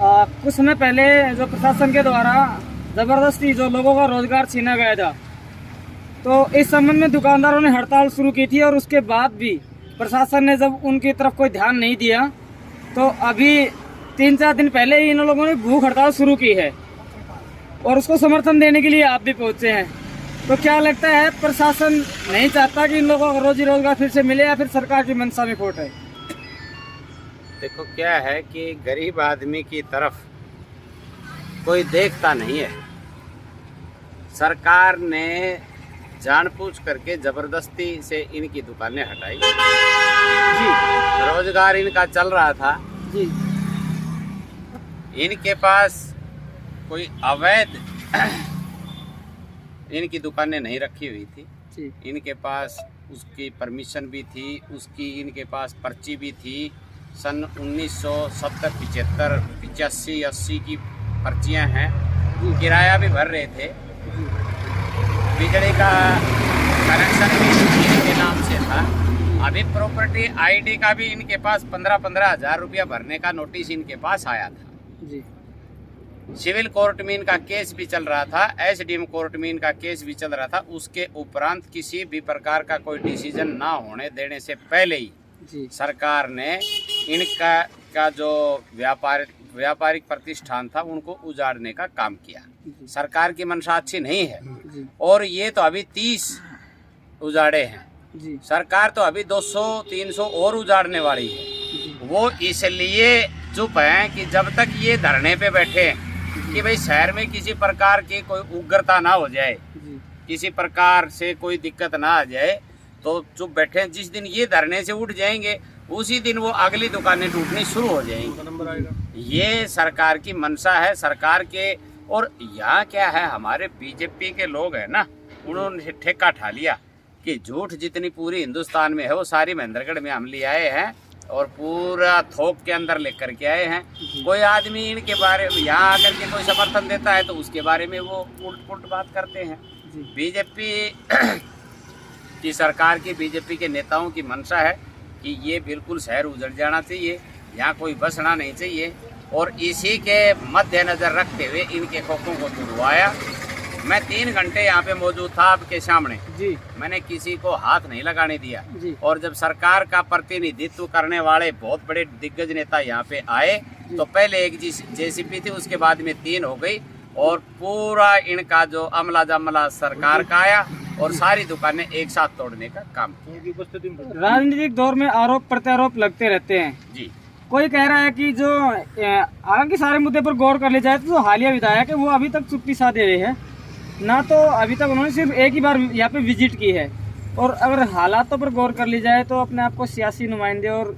कुछ समय पहले जो प्रशासन के द्वारा ज़बरदस्ती जो लोगों का रोजगार छीना गया था, तो इस संबंध में दुकानदारों ने हड़ताल शुरू की थी और उसके बाद भी प्रशासन ने जब उनकी तरफ कोई ध्यान नहीं दिया, तो अभी 3-4 दिन पहले ही इन लोगों ने भूख हड़ताल शुरू की है और उसको समर्थन देने के लिए आप भी पहुंचे हैं। तो क्या लगता है, प्रशासन नहीं चाहता कि इन लोगों को रोजी रोजगार फिर से मिले या फिर सरकार की मंशा में खोट है? देखो क्या है कि गरीब आदमी की तरफ कोई देखता नहीं है। सरकार ने जानबूझ करके जबरदस्ती से इनकी दुकानें हटाई जी। रोजगार इनका चल रहा था जी। इनके पास कोई अवैध इनकी दुकानें नहीं रखी हुई थी जी। इनके पास उसकी परमिशन भी थी, उसकी इनके पास पर्ची भी थी। सन 1970, 75, 85, 80 की पर्चियां हैं। किराया भी भर रहे थे, बिजली का कनेक्शन भी इनके नाम से था। अभी प्रॉपर्टी आईडी का भी इनके पास 15-15 हज़ार रुपया भरने का नोटिस इनके पास आया था जी। सिविल कोर्ट में इनका केस भी चल रहा था, एसडीएम कोर्ट में इनका केस भी चल रहा था। उसके उपरांत किसी भी प्रकार का कोई डिसीजन ना होने देने से पहले ही जी। सरकार ने इनका जो व्यापारिक प्रतिष्ठान था उनको उजाड़ने का काम किया। सरकार की मंशा अच्छी नहीं है जी। और ये तो अभी 30 उजाड़े हैं जी। सरकार तो अभी 200-300 और उजाड़ने वाली है। वो इसलिए चुप हैं कि जब तक ये धरने पे बैठे हैं कि भाई शहर में किसी प्रकार की कोई उग्रता ना हो जाए, किसी प्रकार से कोई दिक्कत ना आ जाए, तो चुप बैठे हैं। जिस दिन ये धरने से उठ जाएंगे उसी दिन वो अगली दुकानें टूटनी शुरू हो जाएंगी। ये सरकार की मंशा है, सरकार के। और यहाँ क्या है, हमारे बीजेपी के लोग हैं ना, उन्होंने ठेका ठा लिया कि झूठ जितनी पूरी हिंदुस्तान में है वो सारी महेंद्रगढ़ में हम ले आए हैं और पूरा थोक के अंदर लेकर के आए हैं। कोई आदमी इनके बारे में यहाँ आकर के कोई समर्थन देता है तो उसके बारे में वो उल्ट बात करते हैं। बीजेपी की सरकार की, बीजेपी के नेताओं की मंशा है कि ये बिल्कुल शहर उजड़ जाना चाहिए, यहाँ कोई बसना नहीं चाहिए। और इसी के मद्देनजर रखते हुए इनके खोखों को तुड़वाया। मैं 3 घंटे यहाँ पे मौजूद था आपके सामने जी। मैंने किसी को हाथ नहीं लगाने दिया जी। और जब सरकार का प्रतिनिधित्व करने वाले बहुत बड़े दिग्गज नेता यहाँ पे आए तो पहले एक जेसीबी थी, उसके बाद में 3 हो गई और पूरा इनका जो अमला जमला सरकार का आया और सारी दुकानें एक साथ तोड़ने का काम किया। राजनीतिक दौर में आरोप प्रत्यारोप लगते रहते हैं जी। कोई कह रहा है कि जो आगे के सारे मुद्दे पर गौर कर लिया जाए तो हालिया विधायक है वो अभी तक चुप्पी साध दे रहे हैं ना, तो अभी तक उन्होंने सिर्फ एक ही बार यहाँ पे विजिट की है। और अगर हालातों पर गौर कर ली जाए तो अपने आप को सियासी नुमाइंदे और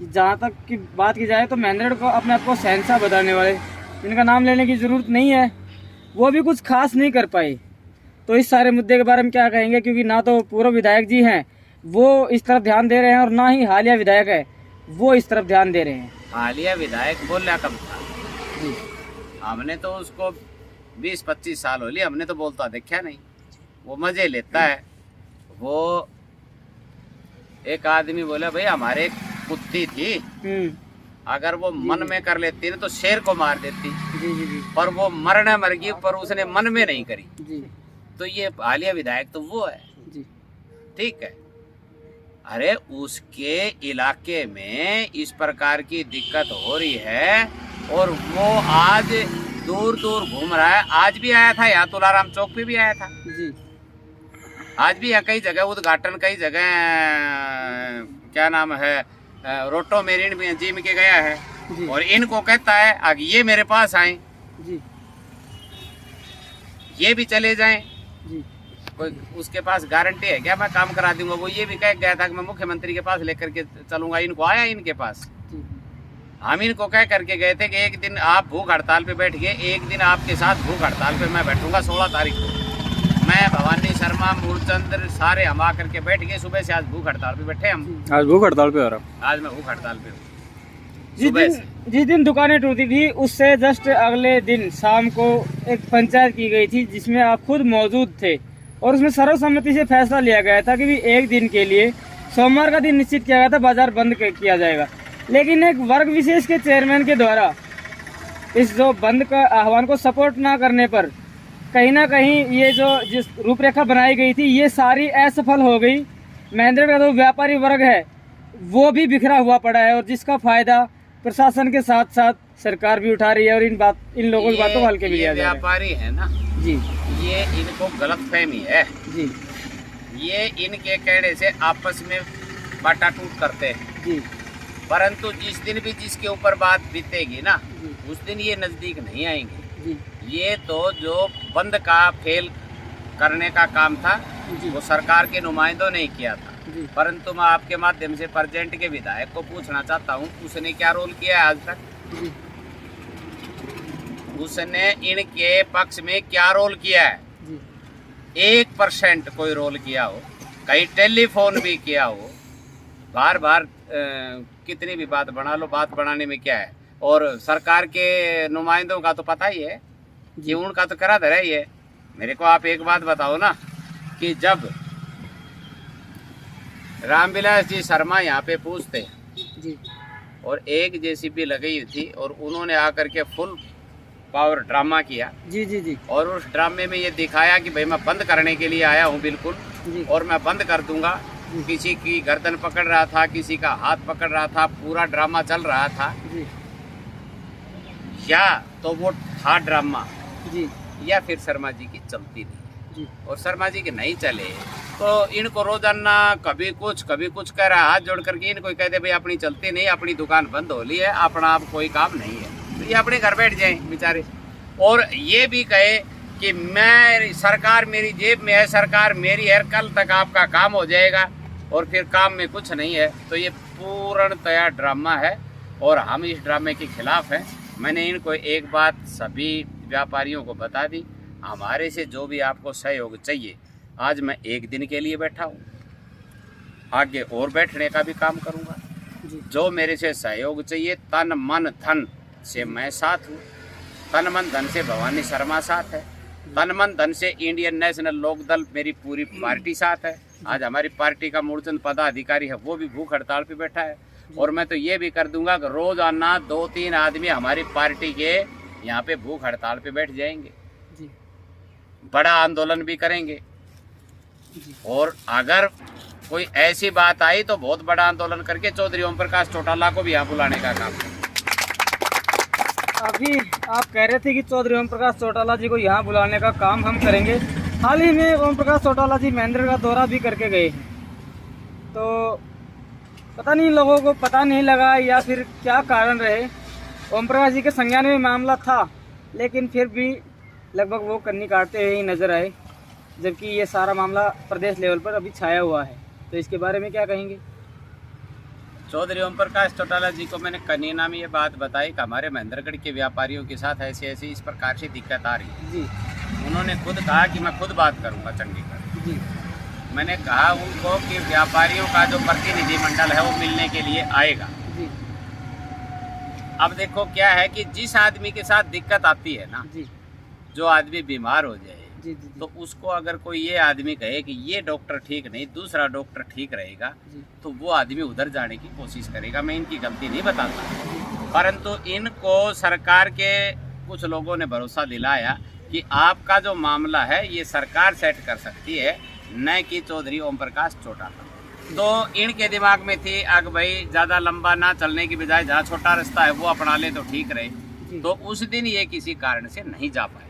जहाँ तक की बात की जाए तो महेंद्रगढ़ को अपने आप को शहंशाह बताने वाले जिनका नाम लेने की ज़रूरत नहीं है, वो भी कुछ खास नहीं कर पाए। तो इस सारे मुद्दे के बारे में क्या कहेंगे, क्योंकि ना तो पूर्व विधायक जी हैं वो इस तरफ ध्यान दे रहे हैं और ना ही हालिया विधायक है वो इस तरफ ध्यान दे रहे हैं। हालिया विधायक बोल रहा कब था जी। हमने तो उसको 20-25 साल हो लिए, हमने तो बोलता देखा नहीं। वो मजे लेता है। वो एक आदमी बोला भाई हमारे एक कुत्ती थी, अगर वो मन में कर लेती ना तो शेर को मार देती जी। पर वो मरने मर गई पर उसने मन में नहीं करी जी। तो ये हालिया विधायक तो वो है जी। ठीक है। अरे उसके इलाके में इस प्रकार की दिक्कत हो रही है और वो आज दूर दूर घूम रहा है। आज भी आया था यहाँ तुलाराम चौक पे भी आया था जी। आज भी यहाँ कई जगह उद्घाटन, कई जगह क्या नाम है रोटो मेरिन में जिम के गया है जी। और इनको कहता है आगे ये मेरे पास आए जी, ये भी चले जाएं जी। कोई उसके पास गारंटी है क्या मैं काम करा दूंगा? वो ये भी कह गया था कि मैं मुख्यमंत्री के पास लेकर के चलूंगा। इनको आया इनके पास, हम इनको कह करके गए थे कि एक दिन आप भूख हड़ताल पे बैठ गए, एक दिन आपके साथ भूख हड़ताल पे मैं बैठूंगा 16 तारीख को। मैं, भवानी शर्मा, मूलचंद्र सारे हम आकर के बैठ गए सुबह से। आज भूख हड़ताल पे बैठे हम। आज भूख हड़ताल पे आ रहा हूँ। आज मैं भूख हड़ताल पे हूँ। जिस दिन दुकानें टूटी थी उससे जस्ट अगले दिन शाम को एक पंचायत की गई थी जिसमें आप खुद मौजूद थे और उसमें सर्वसम्मति से फैसला लिया गया था कि भी एक दिन के लिए सोमवार का दिन निश्चित किया गया था, बाजार बंद किया जाएगा। लेकिन एक वर्ग विशेष के चेयरमैन के द्वारा इस जो बंद का आह्वान को सपोर्ट ना करने पर कहीं ना कहीं ये जो जिस रूपरेखा बनाई गई थी ये सारी असफल हो गई। महेंद्रगढ़ का जो व्यापारी वर्ग है वो भी बिखरा हुआ पड़ा है और जिसका फायदा प्रशासन के साथ साथ सरकार भी उठा रही है और इन लोगों की बातों को हल्के भी लिया जा रहा है। व्यापारी है ना जी, ये इनको गलतफहमी है जी, ये इनके कहने से आपस में बाटा टूट करते हैं जी, परंतु जिस दिन भी जिसके ऊपर बात बीतेगी ना जी, उस दिन ये नजदीक नहीं आएंगे। जी, ये तो जो बंद का फेल करने का काम था जी, वो सरकार के नुमाइंदों ने किया था, जी, परंतु मैं आपके माध्यम से प्रजेंट के विधायक को पूछना चाहता हूँ उसने क्या रोल किया है आज तक? जी, उसने इनके पक्ष में क्या रोल किया है? जी, 1% कोई रोल किया हो, कहीं टेलीफोन भी किया हो, बार बार कितनी भी बात बना लो, बात बनाने में क्या है। और सरकार के नुमाइंदों का तो पता ही है कि उनका तो करा धरा ही है। मेरे को आप एक बात बताओ ना कि जब रामविलास जी शर्मा यहाँ पे पूछते जी, और एक जेसीबी लगी हुई थी और उन्होंने आकर के फुल पावर ड्रामा किया जी, जी, जी, और उस ड्रामे में ये दिखाया कि भाई मैं बंद करने के लिए आया हूँ बिल्कुल जी, और मैं बंद कर दूंगा। किसी की गर्दन पकड़ रहा था, किसी का हाथ पकड़ रहा था, पूरा ड्रामा चल रहा था। जी, क्या तो वो था ड्रामा जी, या फिर शर्मा जी की चलती नहीं जी, और शर्मा जी के नहीं चले तो इनको रोजाना कभी कुछ कह रहा है, हाथ जोड़ करके इनको कह दे भाई अपनी चलती नहीं, अपनी दुकान बंद हो ली है, अपना आप कोई काम नहीं है, तो ये अपने घर बैठ जाए बेचारे। और ये भी कहे कि मैं सरकार मेरी जेब में है, सरकार मेरी है, कल तक आपका काम हो जाएगा और फिर काम में कुछ नहीं है, तो ये पूर्णतया ड्रामा है और हम इस ड्रामे के खिलाफ हैं। मैंने इनको एक बात सभी व्यापारियों को बता दी, हमारे से जो भी आपको सहयोग चाहिए, आज मैं एक दिन के लिए बैठा हूँ, आगे और बैठने का भी काम करूँगा। जो मेरे से सहयोग चाहिए, तन मन धन से मैं साथ हूँ। तन मन धन से भवानी शर्मा साथ है, तन मन धन से इंडियन नेशनल लोकदल मेरी पूरी पार्टी साथ है। आज हमारी पार्टी का मूर्चंद पदाधिकारी है वो भी भूख हड़ताल पे बैठा है और मैं तो ये भी कर दूंगा कि रोजाना 2-3 आदमी हमारी पार्टी के यहाँ पे भूख हड़ताल पे बैठ जाएंगे, बड़ा आंदोलन भी करेंगे और अगर कोई ऐसी बात आई तो बहुत बड़ा आंदोलन करके चौधरी ओम प्रकाश चौटाला को भी यहाँ बुलाने का काम करेंगे। अभी आप कह रहे थे कि चौधरी ओम प्रकाश चौटाला जी को यहाँ बुलाने का काम हम करेंगे। हाल ही में ओम प्रकाश चौटाला जी महेंद्रगढ़ का दौरा भी करके गए हैं, तो पता नहीं लोगों को पता नहीं लगा या फिर क्या कारण रहे। ओम प्रकाश जी के संज्ञान में मामला था लेकिन फिर भी लगभग वो कन्नी काटते हुए ही नजर आए, जबकि ये सारा मामला प्रदेश लेवल पर अभी छाया हुआ है, तो इसके बारे में क्या कहेंगे? चौधरी ओम प्रकाश चौटाला जी को मैंने कनीना में ये बात बताई कि हमारे महेंद्रगढ़ के व्यापारियों के साथ ऐसी ऐसी इस प्रकार से दिक्कत आ रही है। जी, उन्होंने खुद कहा कि मैं खुद बात करूंगा चंडीगढ़। जी, मैंने कहा उनको कि व्यापारियों का जो प्रतिनिधिमंडल है वो मिलने के लिए आएगा। जी, अब देखो क्या है कि जिस आदमी के साथ दिक्कत आती है ना, जी, जो आदमी बीमार हो जाए, जी, जी, तो उसको अगर कोई ये आदमी कहे कि ये डॉक्टर ठीक नहीं, दूसरा डॉक्टर ठीक रहेगा, जी, तो वो आदमी उधर जाने की कोशिश करेगा। मैं इनकी गलती नहीं बताता, परंतु इनको सरकार के कुछ लोगों ने भरोसा दिलाया कि आपका जो मामला है ये सरकार सेट कर सकती है, न कि चौधरी ओम प्रकाश चौटाला। तो इनके दिमाग में थी अगर भाई ज़्यादा लंबा ना चलने की बजाय जहाँ छोटा रास्ता है वो अपना ले तो ठीक रहे। तो उस दिन ये किसी कारण से नहीं जा पाए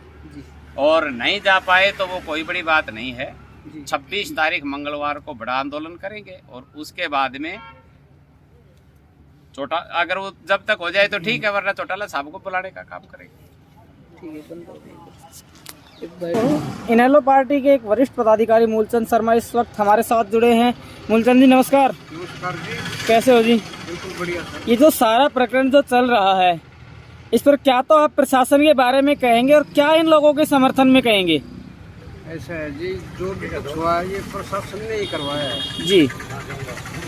और नहीं जा पाए तो वो कोई बड़ी बात नहीं है। 26 तारीख मंगलवार को बड़ा आंदोलन करेंगे और उसके बाद में अगर वो जब तक हो जाए तो ठीक है, वरना चौटाला साहब को बुलाने का काम करेंगे। इनेलो पार्टी के एक वरिष्ठ पदाधिकारी मूलचंद शर्मा इस वक्त हमारे साथ जुड़े हैं। मूलचंद जी नमस्कार। नमस्कार जी, कैसे हो जी? बिल्कुल बढ़िया सर। ये जो सारा प्रकरण जो चल रहा है इस पर क्या तो आप प्रशासन के बारे में कहेंगे और क्या इन लोगों के समर्थन में कहेंगे? ऐसा है जी, जो भी कुछ हुआ है ये प्रशासन ने ही करवाया है जी,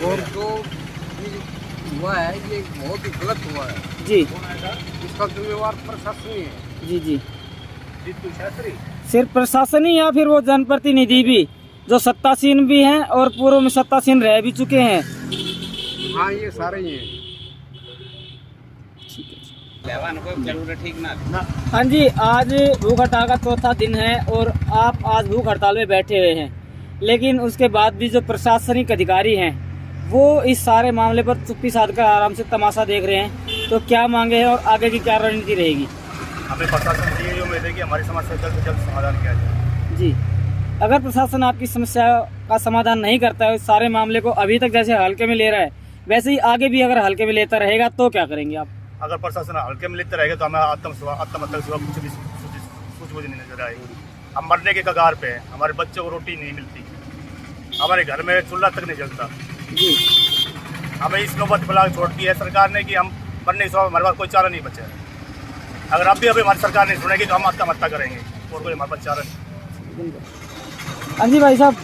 और जो हुआ है ये बहुत ही गलत हुआ है जी, इसका जिम्मेवार प्रशासन ही है। जी, जी, जीतू शास्त्री सिर्फ प्रशासन ही या फिर वो जनप्रतिनिधि भी जो सत्तासीन भी हैं और पूर्व में सत्तासीन रह भी चुके हैं? हाँ, ये सारे ही हैं। ठीक है। हाँ जी, आज भूख हड़ताल का चौथा दिन है और आप आज भूख हड़ताल में बैठे हुए हैं, लेकिन उसके बाद भी जो प्रशासनिक अधिकारी हैं वो इस सारे मामले पर चुप्पी साध कर आराम से तमाशा देख रहे हैं। तो क्या मांगे हैं और आगे की क्या रणनीति रहेगी? हमें प्रशासन से ये उम्मीद है कि हमारी समस्या जल्द से जल्द समाधान किया जाए। जी, अगर प्रशासन आपकी समस्या का समाधान नहीं करता है, इस सारे मामले को अभी तक जैसे हल्के में ले रहा है वैसे ही आगे भी अगर हल्के में लेता रहेगा तो क्या करेंगे आप? अगर प्रशासन हल्के में लेते रहेगा तो हमें आत्महत्या के सिवा कुछ भी सूझबूझ नहीं नजर आएगी। हम मरने के कगार पे हैं, हमारे बच्चों को रोटी नहीं मिलती, हमारे घर में चूल्हा तक नहीं जलता। जी, हमें इस नौबत पर छोड़ दी है सरकार ने कि हम मरने के सिवा हमारे पास कोई चारा नहीं बचा है। अगर अभी हमारी सरकार नहीं सुनेगी तो हम आत्महत्या करेंगे और कोई हमारे पास चारा नहीं। हाँ जी भाई साहब,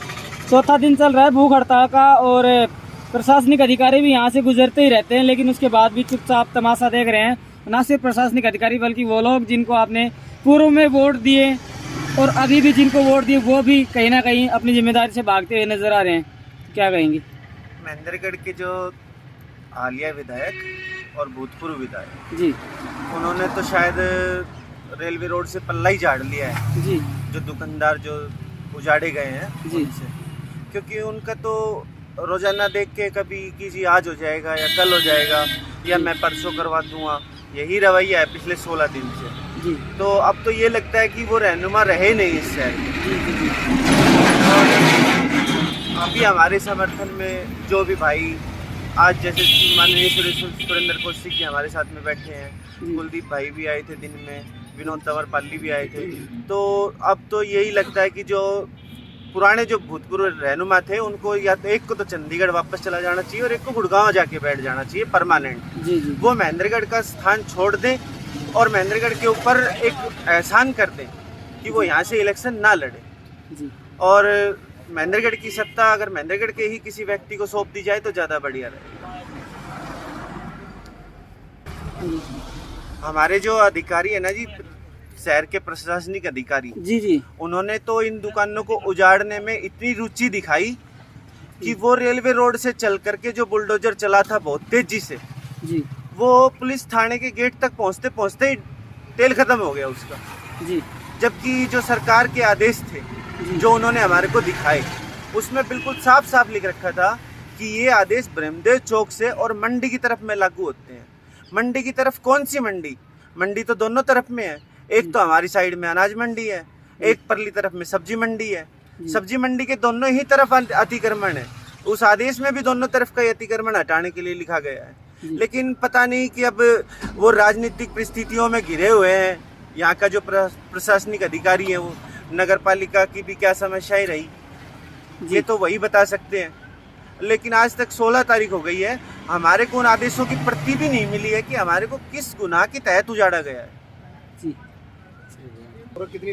चौथा दिन चल रहा है भूख हड़ताल का और प्रशासनिक अधिकारी भी यहाँ से गुजरते ही रहते हैं, लेकिन उसके बाद भी चुपचाप तमाशा देख रहे हैं। ना सिर्फ प्रशासनिक अधिकारी बल्कि वो लोग जिनको आपने पूर्व में वोट दिए और अभी भी जिनको वोट दिए वो भी कहीं ना कहीं अपनी जिम्मेदारी से भागते हुए नजर आ रहे हैं। क्या कहेंगे? महेंद्रगढ़ के जो हालिया विधायक और भूतपूर्व विधायक जी उन्होंने तो शायद रेलवे रोड से पल्ला ही झाड़ लिया है। जी जो दुकानदार जो उजाड़े गए हैं जी उनसे, क्योंकि उनका तो रोजाना देख के कभी कि जी आज हो जाएगा या कल हो जाएगा या मैं परसों करवा दूंगा, यही रवैया है पिछले 16 दिन से। जी तो अब तो ये लगता है कि वो रहनुमा रहे नहीं इस शहर में। जी अभी हमारे समर्थन में जो भी भाई आज जैसे माननीय सुरेंद्र कौशिक जी हमारे साथ में बैठे हैं, कुलदीप भाई भी आए थे दिन में, विनोद तंवर पाली भी आए थे। तो अब तो यही लगता है कि जो पुराने जो भूतपूर्व रहनुमा थे उनको या तो एक को तो चंडीगढ़ वापस चला जाना चाहिए और एक को गुड़गांव जाके बैठ जाना चाहिए परमानेंट। जी जी वो महेंद्रगढ़ का स्थान छोड़ दें और महेंद्रगढ़ के ऊपर एक एहसान कर दें कि वो यहाँ से इलेक्शन ना लड़े। जी और महेंद्रगढ़ की सत्ता अगर महेंद्रगढ़ के ही किसी व्यक्ति को सौंप दी जाए तो ज़्यादा बढ़िया रहेगा। हमारे जो अधिकारी है ना जी, शहर के प्रशासनिक अधिकारी, जी जी उन्होंने तो इन दुकानों को उजाड़ने में इतनी रुचि दिखाई कि वो रेलवे रोड से चल करके जो बुलडोजर चला था बहुत तेजी से, जी वो पुलिस थाने के गेट तक पहुंचते पहुंचते ही तेल खत्म हो गया उसका। जी जबकि जो सरकार के आदेश थे जो उन्होंने हमारे को दिखाए उसमें बिल्कुल साफ साफ लिख रखा था कि ये आदेश ब्रह्मदेव चौक से और मंडी की तरफ में लागू होते हैं। मंडी की तरफ कौन सी मंडी? मंडी तो दोनों तरफ में है, एक तो हमारी साइड में अनाज मंडी है, एक परली तरफ में सब्जी मंडी है। सब्जी मंडी के दोनों ही तरफ अतिक्रमण है। उस आदेश में भी दोनों तरफ का अतिक्रमण हटाने के लिए लिखा गया है, लेकिन पता नहीं कि अब वो राजनीतिक परिस्थितियों में घिरे हुए हैं। यहाँ का जो प्रशासनिक अधिकारी है वो नगर पालिका की भी क्या समस्याएं रही ये तो वही बता सकते हैं। लेकिन आज तक 16 तारीख हो गई है, हमारे को उन आदेशों की प्रति भी नहीं मिली है कि हमारे को किस गुनाह के तहत उजाड़ा गया है। जी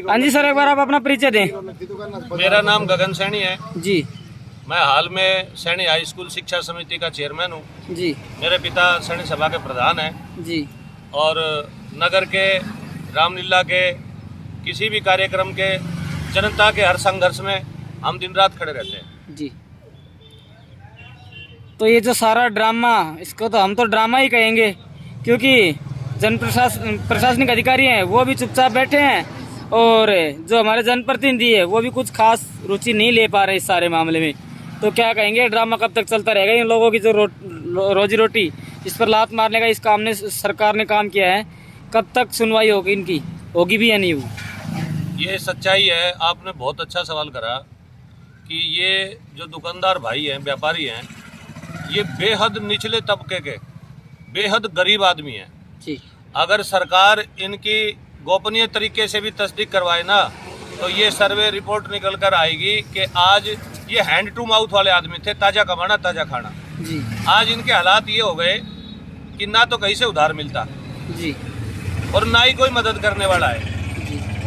हाँ जी सर, एक बार आप अपना परिचय दें। मेरा नाम गगन सैनी है जी मैं हाल में सैनी हाई स्कूल शिक्षा समिति का चेयरमैन हूँ। जी मेरे पिता सैनी सभा के प्रधान हैं जी और नगर के रामलीला के किसी भी कार्यक्रम के जनता के हर संघर्ष में हम दिन रात खड़े रहते हैं। जी तो ये जो सारा ड्रामा, इसको तो हम तो ड्रामा ही कहेंगे, क्योंकि प्रशासनिक अधिकारी हैं वो भी चुपचाप बैठे हैं और जो हमारे जनप्रतिनिधि है वो भी कुछ खास रुचि नहीं ले पा रहे इस सारे मामले में। तो क्या कहेंगे, ड्रामा कब तक चलता रहेगा? इन लोगों की जो रोजी रोटी इस पर लात मारने का इस काम ने सरकार ने काम किया है, कब तक सुनवाई होगी इनकी? होगी भी या नहीं होगी? ये सच्चाई है। आपने बहुत अच्छा सवाल करा कि ये जो दुकानदार भाई हैं, व्यापारी हैं, ये बेहद निचले तबके के बेहद गरीब आदमी हैं। जी अगर सरकार इनकी गोपनीय तरीके से भी तस्दीक करवाए ना तो ये सर्वे रिपोर्ट निकल कर आएगी कि आज ये हैंड टू माउथ वाले आदमी थे, ताज़ा कमाना ताज़ा खाना। जी आज इनके हालात ये हो गए कि ना तो कहीं से उधार मिलता जी और ना ही कोई मदद करने वाला है,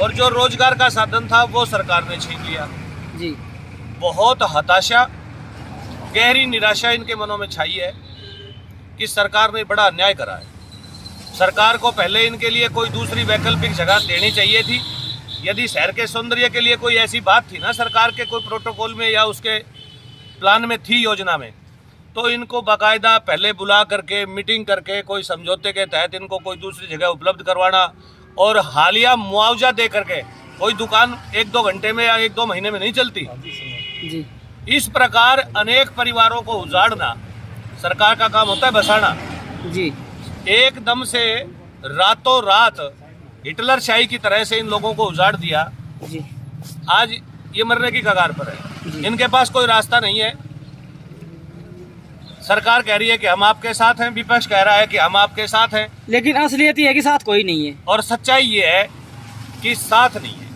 और जो रोजगार का साधन था वो सरकार ने छीन लिया। जी बहुत हताशा, गहरी निराशा इनके मनों में छाई है कि सरकार ने बड़ा अन्याय करा है। सरकार को पहले इनके लिए कोई दूसरी वैकल्पिक जगह देनी चाहिए थी। यदि शहर के सौंदर्य के लिए कोई ऐसी बात थी ना सरकार के कोई प्रोटोकॉल में या उसके प्लान में थी, योजना में, तो इनको बाकायदा पहले बुला करके मीटिंग करके कोई समझौते के तहत इनको कोई दूसरी जगह उपलब्ध करवाना और हालिया मुआवजा दे करके, कोई दुकान 1-2 घंटे में या 1-2 महीने में नहीं चलती। जी इस प्रकार अनेक परिवारों को उजाड़ना सरकार का काम होता है, बसाना। जी एकदम से रातों रात हिटलर शाही की तरह से इन लोगों को उजाड़ दिया। जी आज ये मरने की कगार पर है, इनके पास कोई रास्ता नहीं है। सरकार कह रही है कि हम आपके साथ हैं, विपक्ष कह रहा है कि हम आपके साथ हैं, लेकिन असलियत ये है कि साथ कोई नहीं है। और सच्चाई ये है कि साथ नहीं है।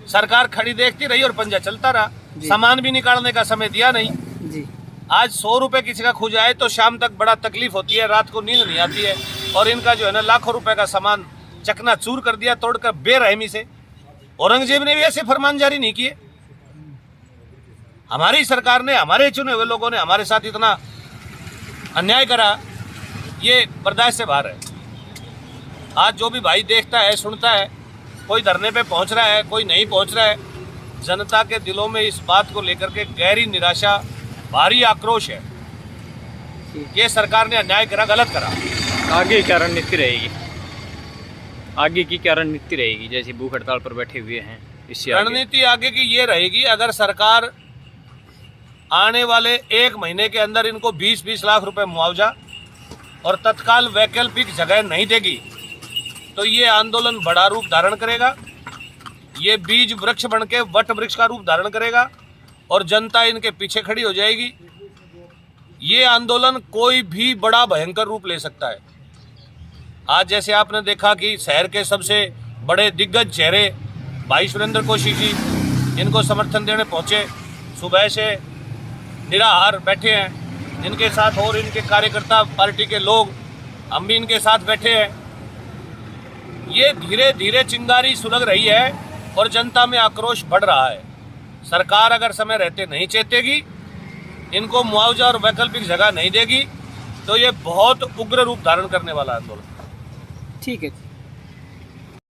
सरकार खड़ी देखती रही और पंजा चलता रहा, सामान भी निकालने का समय दिया नहीं। जी आज 100 रुपए किसी का खो जाए तो शाम तक बड़ा तकलीफ होती है, रात को नींद नहीं आती है, और इनका जो है ना लाखों रुपए का सामान चकनाचूर कर दिया तोड़कर बेरहमी से। औरंगजेब ने भी ऐसे फरमान जारी नहीं किए। हमारी सरकार ने, हमारे चुने हुए लोगों ने हमारे साथ इतना अन्याय करा, ये बर्दाश्त से बाहर है। आज जो भी भाई देखता है, सुनता है, कोई धरने पे पहुंच रहा है, कोई नहीं पहुंच रहा है, जनता के दिलों में इस बात को लेकर के गहरी निराशा, भारी आक्रोश है। ये सरकार ने अन्याय करा, गलत करा। आगे क्या रणनीति रहेगी? आगे की क्या रणनीति रहेगी? जैसे भूख हड़ताल पर बैठे हुए हैं, इससे रणनीति आगे की ये रहेगी, अगर सरकार आने वाले 1 महीने के अंदर इनको 20-20 लाख रुपए मुआवजा और तत्काल वैकल्पिक जगह नहीं देगी तो ये आंदोलन बड़ा रूप धारण करेगा। ये बीज वृक्ष बन के वट वृक्ष का रूप धारण करेगा और जनता इनके पीछे खड़ी हो जाएगी। ये आंदोलन कोई भी बड़ा भयंकर रूप ले सकता है। आज जैसे आपने देखा कि शहर के सबसे बड़े दिग्गज चेहरे भाई सुरेंद्र कौशिक जी इनको समर्थन देने पहुंचे, सुबह से निराहार बैठे हैं, इनके साथ और इनके कार्यकर्ता, पार्टी के लोग, हम भी इनके साथ बैठे हैं। ये धीरे धीरे चिंगारी सुलग रही है और जनता में आक्रोश बढ़ रहा है। सरकार अगर समय रहते नहीं चेतेगी, इनको मुआवजा और वैकल्पिक जगह नहीं देगी तो ये बहुत उग्र रूप धारण करने वाला आंदोलन। ठीक है।